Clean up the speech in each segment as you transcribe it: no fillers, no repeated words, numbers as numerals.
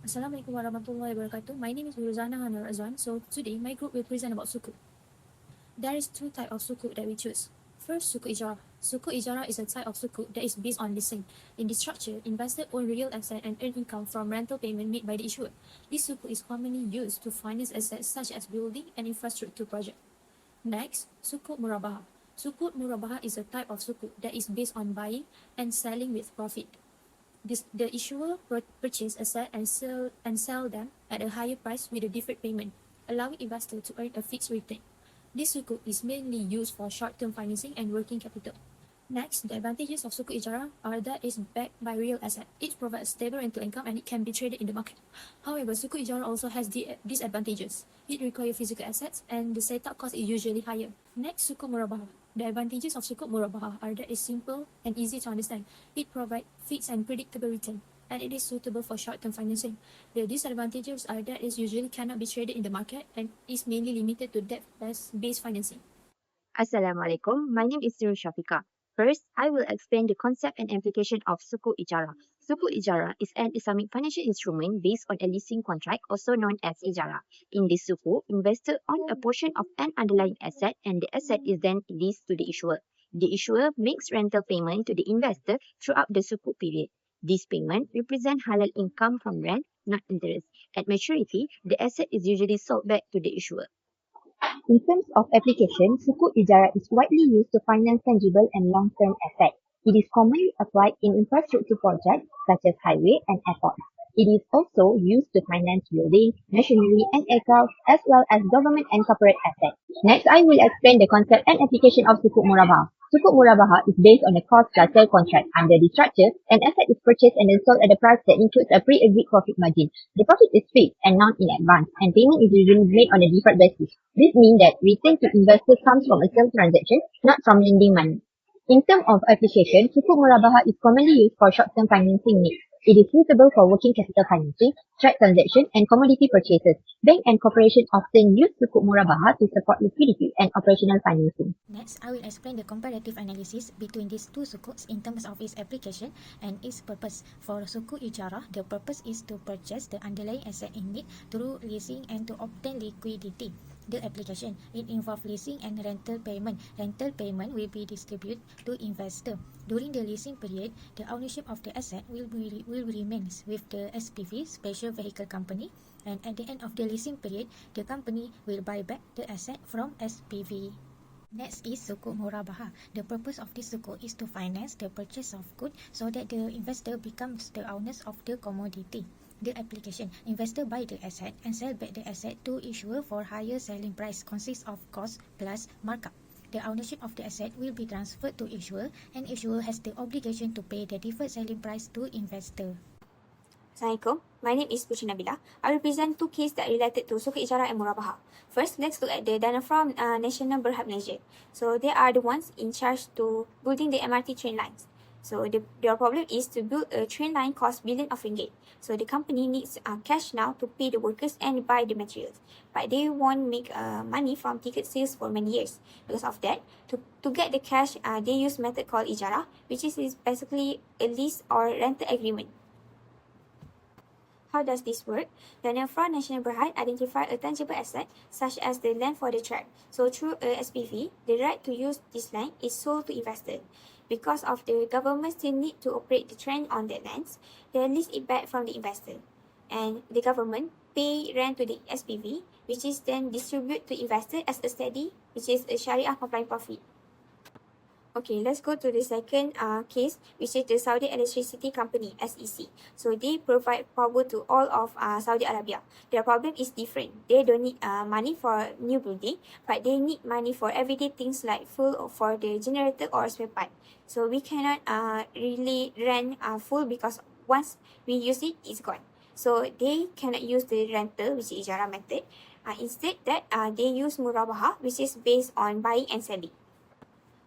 Assalamualaikum warahmatullahi wabarakatuh. My name is RUZANNA and RADZUAN. So today my group will present about sukuk. There is two types of sukuk that we choose. First, sukuk ijarah. Sukuk ijarah is a type of sukuk that is based on leasing. In this structure, investors own real asset and earn income from rental payment made by the issuer. This sukuk is commonly used to finance assets such as building and infrastructure projects. Next, sukuk murabahah. Sukuk murabahah is a type of sukuk that is based on buying and selling with profit. The issuer purchase asset and sell them at a higher price with a deferred payment, allowing investors to earn a fixed return. This sukuk is mainly used for short-term financing and working capital. Next, the advantages of sukuk ijarah are that it's backed by real asset. It provides stable rental income and it can be traded in the market. However, sukuk ijarah also has disadvantages. It requires physical assets and the setup cost is usually higher. Next, sukuk murabahah. The advantages of sukuk murabahah are that it's simple and easy to understand. It provides fixed and predictable return, and it is suitable for short-term financing. The disadvantages are that it usually cannot be traded in the market and is mainly limited to debt-based financing. Assalamualaikum. My name is SHAHFIQAH. First, I will explain the concept and application of Sukuk Ijarah. Sukuk Ijarah is an Islamic financial instrument based on a leasing contract, also known as Ijarah. In this sukuk, investor own a portion of an underlying asset and the asset is then leased to the issuer. The issuer makes rental payment to the investor throughout the sukuk period. This payment represents halal income from rent, not interest. At maturity, the asset is usually sold back to the issuer. In terms of application, Sukuk Ijarah is widely used to finance tangible and long-term assets. It is commonly applied in infrastructure projects such as highway and airports. It is also used to finance building, machinery and aircraft as well as government and corporate assets. Next, I will explain the concept and application of Sukuk Murabahah. Sukuk Murabahah is based on a cost plus sale contract. Under the structure, an asset is purchased and then sold at a price that includes a pre-agreed profit margin. The profit is fixed and not in advance, and payment is usually made on a deferred basis. This means that return to investors comes from a sales transaction, not from lending money. In terms of application, Sukuk Murabahah is commonly used for short-term financing needs. It is suitable for working capital financing, trade transactions, and commodity purchases. Bank and corporations often use Sukuk Murabahah to support liquidity and operational financing. Next, I will explain the comparative analysis between these two sukuks in terms of its application and its purpose. For sukuk ijarah, the purpose is to purchase the underlying asset in need through leasing and to obtain liquidity. The application, it involves leasing and rental payment. Rental payment will be distributed to investor. During the leasing period, the ownership of the asset will remain with the SPV, Special Vehicle Company, and at the end of the leasing period, the company will buy back the asset from SPV. Next is sukuk murabahah. The purpose of this sukuk is to finance the purchase of goods so that the investor becomes the owners of the commodity. The application, investor buy the asset and sell back the asset to issuer for higher selling price consists of cost plus markup. The ownership of the asset will be transferred to issuer and issuer has the obligation to pay the deferred selling price to investor. Assalamualaikum. My name is NABILAH. I will present two cases that are related to sukuk ijarah and murabahah. First, let's look at the dana from National Berhad Malaysia. So they are the ones in charge to building the MRT train lines. So their problem is to build a train line cost billion of ringgit. So the company needs cash now to pay the workers and buy the materials. But they won't make money from ticket sales for many years. Because of that, to get the cash, they use method called ijarah, which is basically a lease or rental agreement. How does this work? The Nefra National Berhad identify a tangible asset such as the land for the track. So through a SPV, the right to use this land is sold to investor. Because of the government still need to operate the train on that lands, they lease it back from the investor. And the government pay rent to the SPV, which is then distributed to investor as a steady, which is a Sharia compliant profit. Okay, let's go to the second case, which is the Saudi Electricity Company, SEC. So they provide power to all of Saudi Arabia. Their problem is different. They don't need money for new building, but they need money for everyday things like fuel for the generator or spare part. So we cannot really rent full because once we use it, it's gone. So they cannot use the rental, which is Ijarah method. Instead, they use Murabahah, which is based on buying and selling.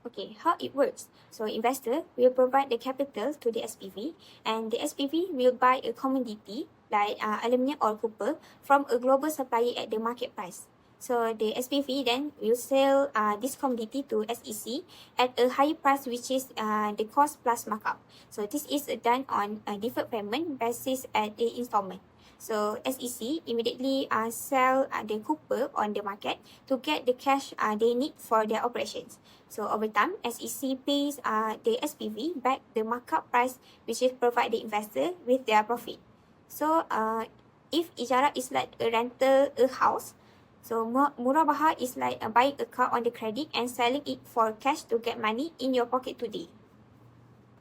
Okay, how it works. So investor will provide the capital to the SPV and the SPV will buy a commodity like aluminium or copper from a global supplier at the market price. So the SPV then will sell this commodity to SEC at a higher price, which is the cost plus markup. So this is done on a deferred payment basis at the installment. So SEC immediately sell the cooper on the market to get the cash they need for their operations. So over time, SEC pays the SPV back the markup price, which is provide the investor with their profit. So if Ijarah is like a rental a house, so Murabahah is like buying a car on the credit and selling it for cash to get money in your pocket today.